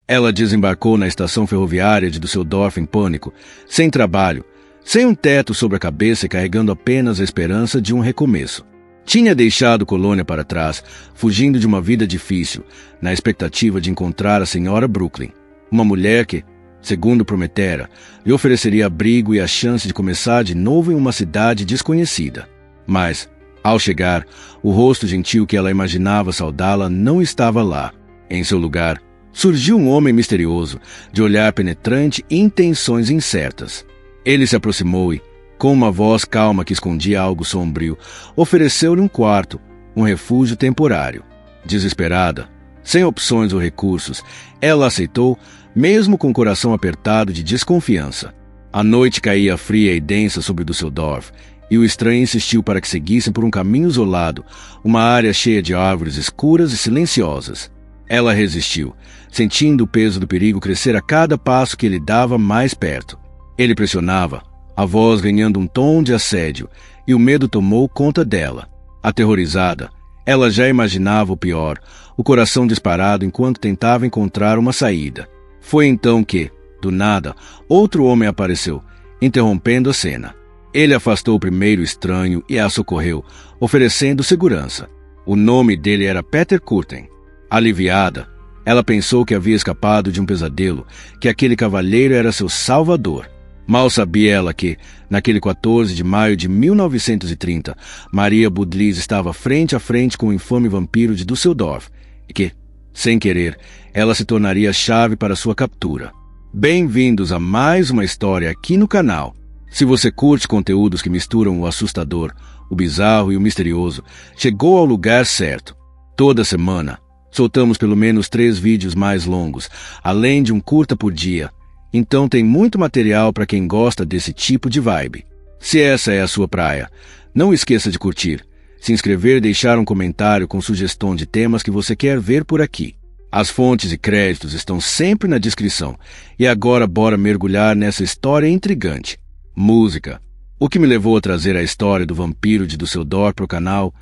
Ela desembarcou na estação ferroviária de Düsseldorf em pânico, sem trabalho, sem um teto sobre a cabeça e carregando apenas a esperança de um recomeço. Tinha deixado Colônia para trás, fugindo de uma vida difícil, na expectativa de encontrar a senhora Brooklyn, uma mulher que, segundo prometera, lhe ofereceria abrigo e a chance de começar de novo em uma cidade desconhecida. Mas, ao chegar, o rosto gentil que ela imaginava saudá-la não estava lá. Em seu lugar, surgiu um homem misterioso, de olhar penetrante e intenções incertas. Ele se aproximou e, com uma voz calma que escondia algo sombrio, ofereceu-lhe um quarto, um refúgio temporário. Desesperada, sem opções ou recursos, ela aceitou, mesmo com o coração apertado de desconfiança. A noite caía fria e densa sobre Düsseldorf, e o estranho insistiu para que seguissem por um caminho isolado, uma área cheia de árvores escuras e silenciosas. Ela resistiu, sentindo o peso do perigo crescer a cada passo que ele dava mais perto. Ele pressionava, a voz ganhando um tom de assédio, e o medo tomou conta dela. Aterrorizada, ela já imaginava o pior, o coração disparado enquanto tentava encontrar uma saída. Foi então que, do nada, outro homem apareceu, interrompendo a cena. Ele afastou o primeiro estranho e a socorreu, oferecendo segurança. O nome dele era Peter Kürten. Aliviada, ela pensou que havia escapado de um pesadelo, que aquele cavalheiro era seu salvador. Mal sabia ela que, naquele 14 de maio de 1930, Maria Budlies estava frente a frente com o infame vampiro de Düsseldorf, e que, sem querer, ela se tornaria a chave para sua captura. Bem-vindos a mais uma história aqui no canal. Se você curte conteúdos que misturam o assustador, o bizarro e o misterioso, chegou ao lugar certo. Toda semana, soltamos pelo menos 3 vídeos mais longos, além de um curta por dia. Então tem muito material para quem gosta desse tipo de vibe. Se essa é a sua praia, não esqueça de curtir, se inscrever e deixar um comentário com sugestão de temas que você quer ver por aqui. As fontes e créditos estão sempre na descrição. E agora bora mergulhar nessa história intrigante. Música. O que me levou a trazer a história do vampiro de Düsseldorf para o canal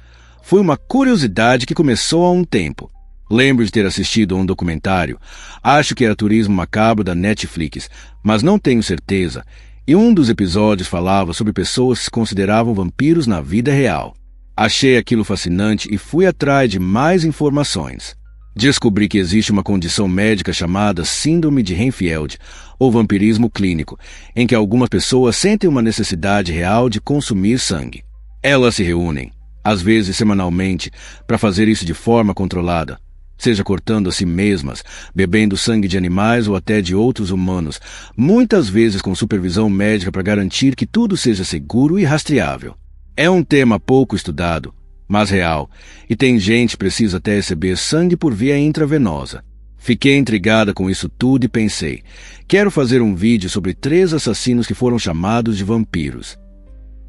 foi uma curiosidade que começou há um tempo. Lembro de ter assistido a um documentário, acho que era Turismo Macabro da Netflix, mas não tenho certeza, e um dos episódios falava sobre pessoas que se consideravam vampiros na vida real. Achei aquilo fascinante e fui atrás de mais informações. Descobri que existe uma condição médica chamada Síndrome de Renfield, ou vampirismo clínico, em que algumas pessoas sentem uma necessidade real de consumir sangue. Elas se reúnem, às vezes semanalmente, para fazer isso de forma controlada, seja cortando a si mesmas, bebendo sangue de animais ou até de outros humanos, muitas vezes com supervisão médica para garantir que tudo seja seguro e rastreável. É um tema pouco estudado, mas real, e tem gente que precisa até receber sangue por via intravenosa. Fiquei intrigada com isso tudo e pensei, quero fazer um vídeo sobre 3 assassinos que foram chamados de vampiros.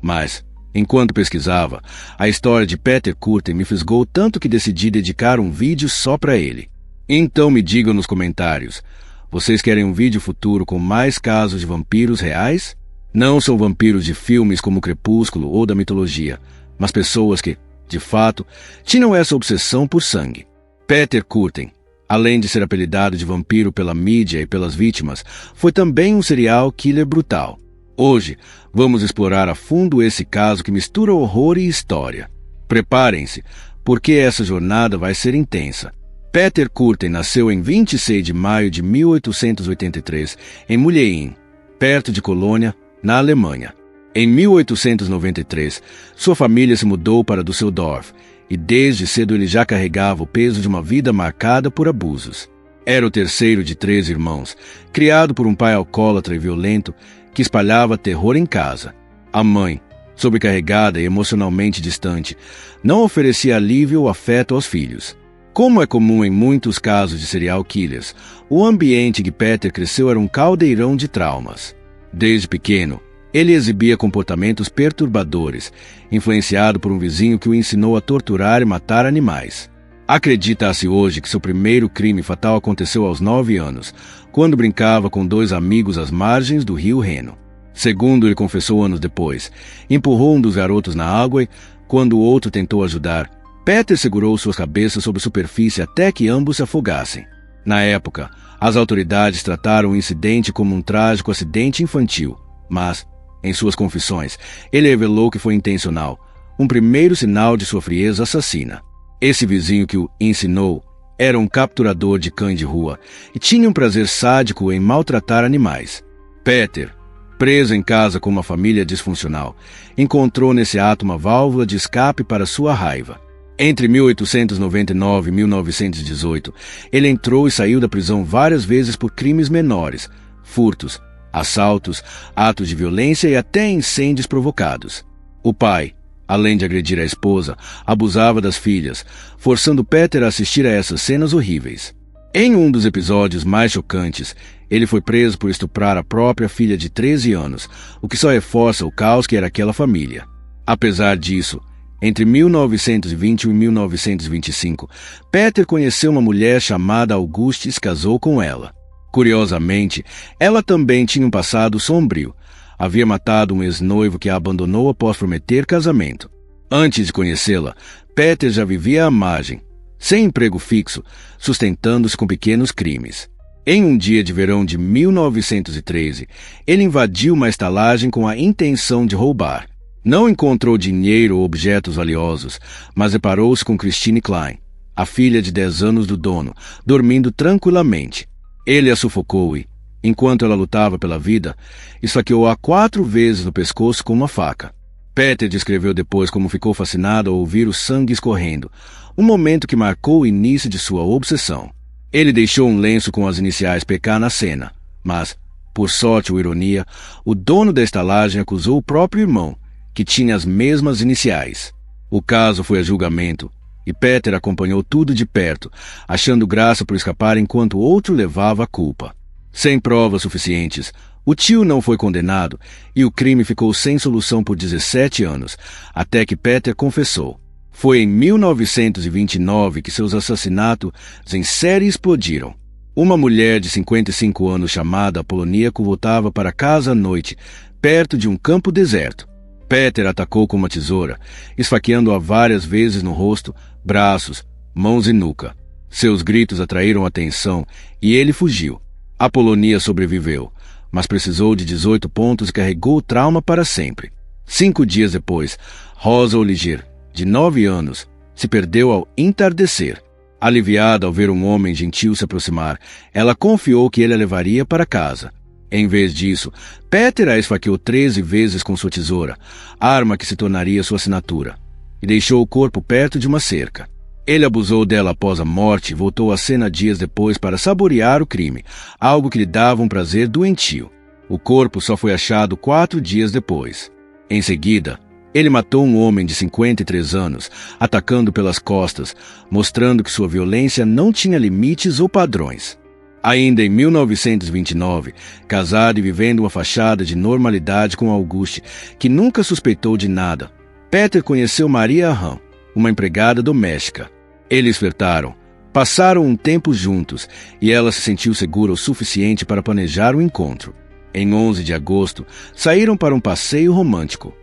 Mas, enquanto pesquisava, a história de Peter Kürten me fisgou tanto que decidi dedicar um vídeo só para ele. Então me digam nos comentários, vocês querem um vídeo futuro com mais casos de vampiros reais? Não são vampiros de filmes como Crepúsculo ou da mitologia, mas pessoas que, de fato, tinham essa obsessão por sangue. Peter Kürten, além de ser apelidado de vampiro pela mídia e pelas vítimas, foi também um serial killer brutal. Hoje, vamos explorar a fundo esse caso que mistura horror e história. Preparem-se, porque essa jornada vai ser intensa. Peter Kürten nasceu em 26 de maio de 1883, em Mulhein, perto de Colônia, na Alemanha. Em 1893, sua família se mudou para Düsseldorf, e desde cedo ele já carregava o peso de uma vida marcada por abusos. Era o terceiro de 3 irmãos, criado por um pai alcoólatra e violento, que espalhava terror em casa. A mãe, sobrecarregada e emocionalmente distante, não oferecia alívio ou afeto aos filhos. Como é comum em muitos casos de serial killers, o ambiente em que Peter cresceu era um caldeirão de traumas. Desde pequeno, ele exibia comportamentos perturbadores, influenciado por um vizinho que o ensinou a torturar e matar animais. Acredita-se hoje que seu primeiro crime fatal aconteceu aos 9 anos, quando brincava com 2 amigos às margens do rio Reno. Segundo ele confessou anos depois, empurrou um dos garotos na água e, quando o outro tentou ajudar, Peter segurou suas cabeças sob a superfície até que ambos se afogassem. Na época, as autoridades trataram o incidente como um trágico acidente infantil, mas, em suas confissões, ele revelou que foi intencional, um primeiro sinal de sua frieza assassina. Esse vizinho que o ensinou era um capturador de cães de rua e tinha um prazer sádico em maltratar animais. Peter, preso em casa com uma família disfuncional, encontrou nesse ato uma válvula de escape para sua raiva. Entre 1899 e 1918, ele entrou e saiu da prisão várias vezes por crimes menores, furtos, assaltos, atos de violência e até incêndios provocados. O pai, além de agredir a esposa, abusava das filhas, forçando Peter a assistir a essas cenas horríveis. Em um dos episódios mais chocantes, ele foi preso por estuprar a própria filha de 13 anos, o que só reforça o caos que era aquela família. Apesar disso, entre 1921 e 1925, Peter conheceu uma mulher chamada Auguste e se casou com ela. Curiosamente, ela também tinha um passado sombrio. Havia matado um ex-noivo que a abandonou após prometer casamento. Antes de conhecê-la, Peter já vivia à margem, sem emprego fixo, sustentando-se com pequenos crimes. Em um dia de verão de 1913, ele invadiu uma estalagem com a intenção de roubar. Não encontrou dinheiro ou objetos valiosos, mas deparou-se com Christine Klein, a filha de 10 anos do dono, dormindo tranquilamente. Ele a sufocou e, enquanto ela lutava pela vida, esfaqueou-a 4 vezes no pescoço com uma faca. Peter descreveu depois como ficou fascinado ao ouvir o sangue escorrendo, um momento que marcou o início de sua obsessão. Ele deixou um lenço com as iniciais PK na cena, mas, por sorte ou ironia, o dono da estalagem acusou o próprio irmão, que tinha as mesmas iniciais. O caso foi a julgamento, e Peter acompanhou tudo de perto, achando graça por escapar enquanto outro levava a culpa. Sem provas suficientes, o tio não foi condenado e o crime ficou sem solução por 17 anos, até que Peter confessou. Foi em 1929 que seus assassinatos em série explodiram. Uma mulher de 55 anos chamada Apoloníaco voltava para casa à noite, perto de um campo deserto. Peter atacou com uma tesoura, esfaqueando-a várias vezes no rosto, braços, mãos e nuca. Seus gritos atraíram atenção e ele fugiu. Apolonia sobreviveu, mas precisou de 18 pontos e carregou o trauma para sempre. 5 dias depois, Rosa Oliger, de 9 anos, se perdeu ao entardecer. Aliviada ao ver um homem gentil se aproximar, ela confiou que ele a levaria para casa. Em vez disso, Peter a esfaqueou 13 vezes com sua tesoura, arma que se tornaria sua assinatura, e deixou o corpo perto de uma cerca. Ele abusou dela após a morte e voltou à cena dias depois para saborear o crime, algo que lhe dava um prazer doentio. O corpo só foi achado 4 dias depois. Em seguida, ele matou um homem de 53 anos, atacando pelas costas, mostrando que sua violência não tinha limites ou padrões. Ainda em 1929, casado e vivendo uma fachada de normalidade com Auguste, que nunca suspeitou de nada, Peter conheceu Maria Ram, uma empregada doméstica. Eles flertaram, passaram um tempo juntos e ela se sentiu segura o suficiente para planejar o encontro. Em 11 de agosto, saíram para um passeio romântico.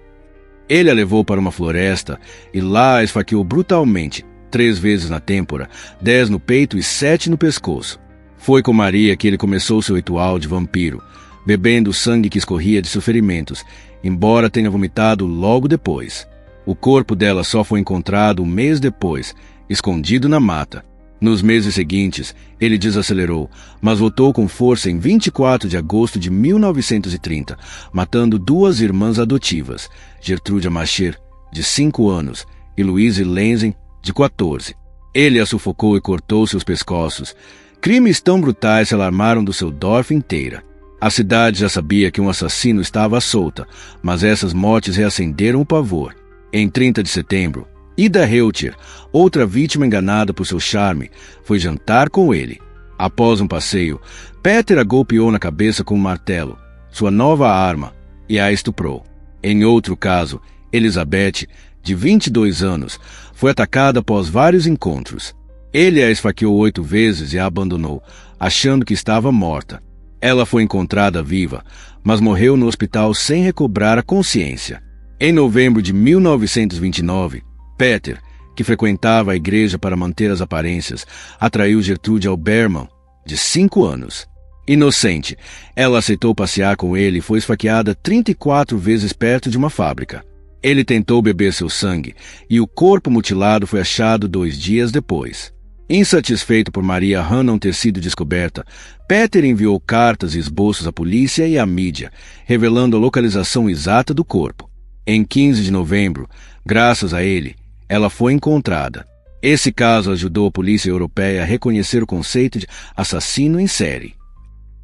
Ele a levou para uma floresta e lá a esfaqueou brutalmente, 3 vezes na têmpora, 10 no peito e 7 no pescoço. Foi com Maria que ele começou seu ritual de vampiro, bebendo o sangue que escorria de seus ferimentos, embora tenha vomitado logo depois. O corpo dela só foi encontrado um mês depois, escondido na mata. Nos meses seguintes, ele desacelerou, mas voltou com força em 24 de agosto de 1930, matando 2 irmãs adotivas, Gertrude Macher, de 5 anos, e Louise Lenzen, de 14. Ele a sufocou e cortou seus pescoços. Crimes tão brutais se alarmaram do seu Dorf inteira. A cidade já sabia que um assassino estava à solta, mas essas mortes reacenderam o pavor. Em 30 de setembro, Ida Reutier, outra vítima enganada por seu charme, foi jantar com ele. Após um passeio, Peter a golpeou na cabeça com um martelo, sua nova arma, e a estuprou. Em outro caso, Elizabeth, de 22 anos, foi atacada após vários encontros. Ele a esfaqueou 8 vezes e a abandonou, achando que estava morta. Ela foi encontrada viva, mas morreu no hospital sem recobrar a consciência. Em novembro de 1929, Peter, que frequentava a igreja para manter as aparências, atraiu Gertrude Alberman, de 5 anos. Inocente, ela aceitou passear com ele e foi esfaqueada 34 vezes perto de uma fábrica. Ele tentou beber seu sangue e o corpo mutilado foi achado 2 dias depois. Insatisfeito por Maria Hannon ter sido descoberta, Peter enviou cartas e esboços à polícia e à mídia, revelando a localização exata do corpo. Em 15 de novembro, graças a ele, ela foi encontrada. Esse caso ajudou a polícia europeia a reconhecer o conceito de assassino em série.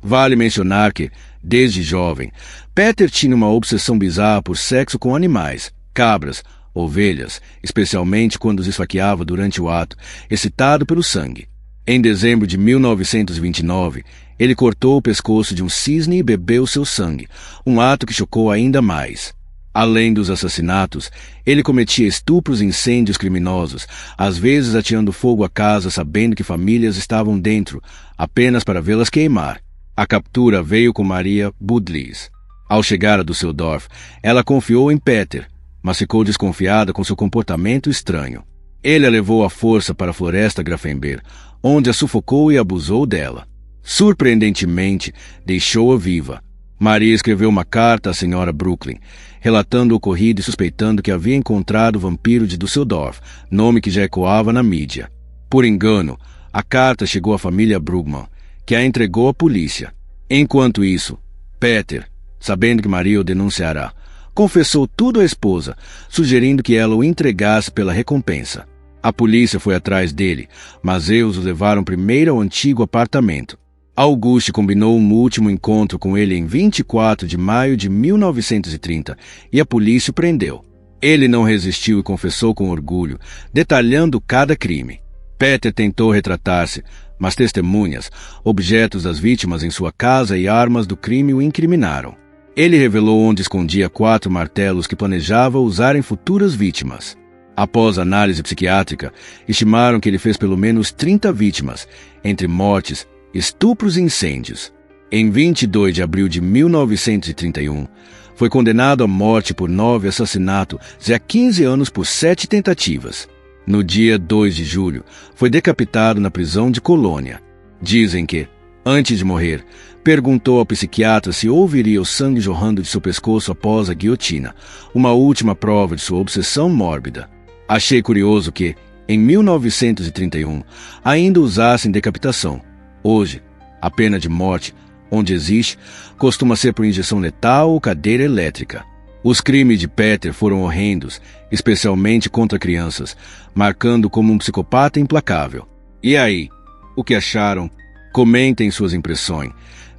Vale mencionar que, desde jovem, Peter tinha uma obsessão bizarra por sexo com animais, cabras, ovelhas, especialmente quando os esfaqueava durante o ato, excitado pelo sangue. Em dezembro de 1929, ele cortou o pescoço de um cisne e bebeu seu sangue, um ato que chocou ainda mais. Além dos assassinatos, ele cometia estupros e incêndios criminosos, às vezes ateando fogo à casa sabendo que famílias estavam dentro, apenas para vê-las queimar. A captura veio com Maria Budlies. Ao chegar a Düsseldorf, ela confiou em Peter, mas ficou desconfiada com seu comportamento estranho. Ele a levou à força para a floresta Grafenberg, onde a sufocou e abusou dela. Surpreendentemente, deixou-a viva. Maria escreveu uma carta à senhora Brooklyn, relatando o ocorrido e suspeitando que havia encontrado o vampiro de Düsseldorf, nome que já ecoava na mídia. Por engano, a carta chegou à família Brugmann, que a entregou à polícia. Enquanto isso, Peter, sabendo que Maria o denunciará, confessou tudo à esposa, sugerindo que ela o entregasse pela recompensa. A polícia foi atrás dele, mas eles o levaram primeiro ao antigo apartamento. Auguste combinou um último encontro com ele em 24 de maio de 1930 e a polícia o prendeu. Ele não resistiu e confessou com orgulho, detalhando cada crime. Peter tentou retratar-se, mas testemunhas, objetos das vítimas em sua casa e armas do crime o incriminaram. Ele revelou onde escondia 4 martelos que planejava usar em futuras vítimas. Após análise psiquiátrica, estimaram que ele fez pelo menos 30 vítimas, entre mortes, estupros e incêndios. Em 22 de abril de 1931, foi condenado à morte por 9 assassinatos e a 15 anos por 7 tentativas. No dia 2 de julho, foi decapitado na prisão de Colônia. Dizem que, antes de morrer, perguntou ao psiquiatra se ouviria o sangue jorrando de seu pescoço após a guilhotina, uma última prova de sua obsessão mórbida. Achei curioso que, em 1931, ainda usassem decapitação. Hoje, a pena de morte, onde existe, costuma ser por injeção letal ou cadeira elétrica. Os crimes de Peter foram horrendos, especialmente contra crianças, marcando como um psicopata implacável. E aí, o que acharam? Comentem suas impressões.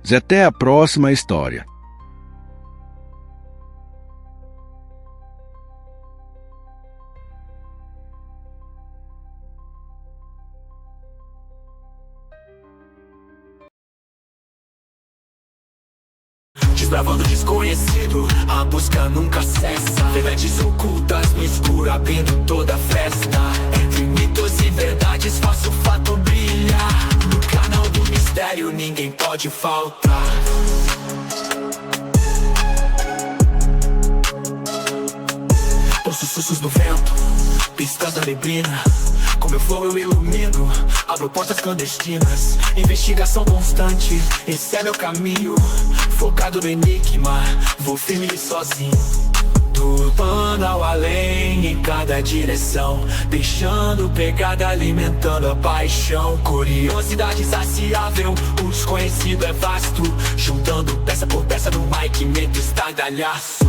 E até a próxima história. Desbravando o desconhecido, a busca nunca cessa. Verdades ocultas no escuro, abrindo toda a festa. Entre mitos e verdades, faço o fato brilhar. No canal do mistério, ninguém pode faltar. Os sussurros do vento, pistas da neblina. Com meu flow eu ilumino, abro portas clandestinas. Investigação constante, esse é meu caminho. Focado no enigma, vou firme e sozinho. Do plano ao além, em cada direção. Deixando pegada, alimentando a paixão. Curiosidade saciável, o desconhecido é vasto. Juntando peça por peça no mic, meto estardalhaço.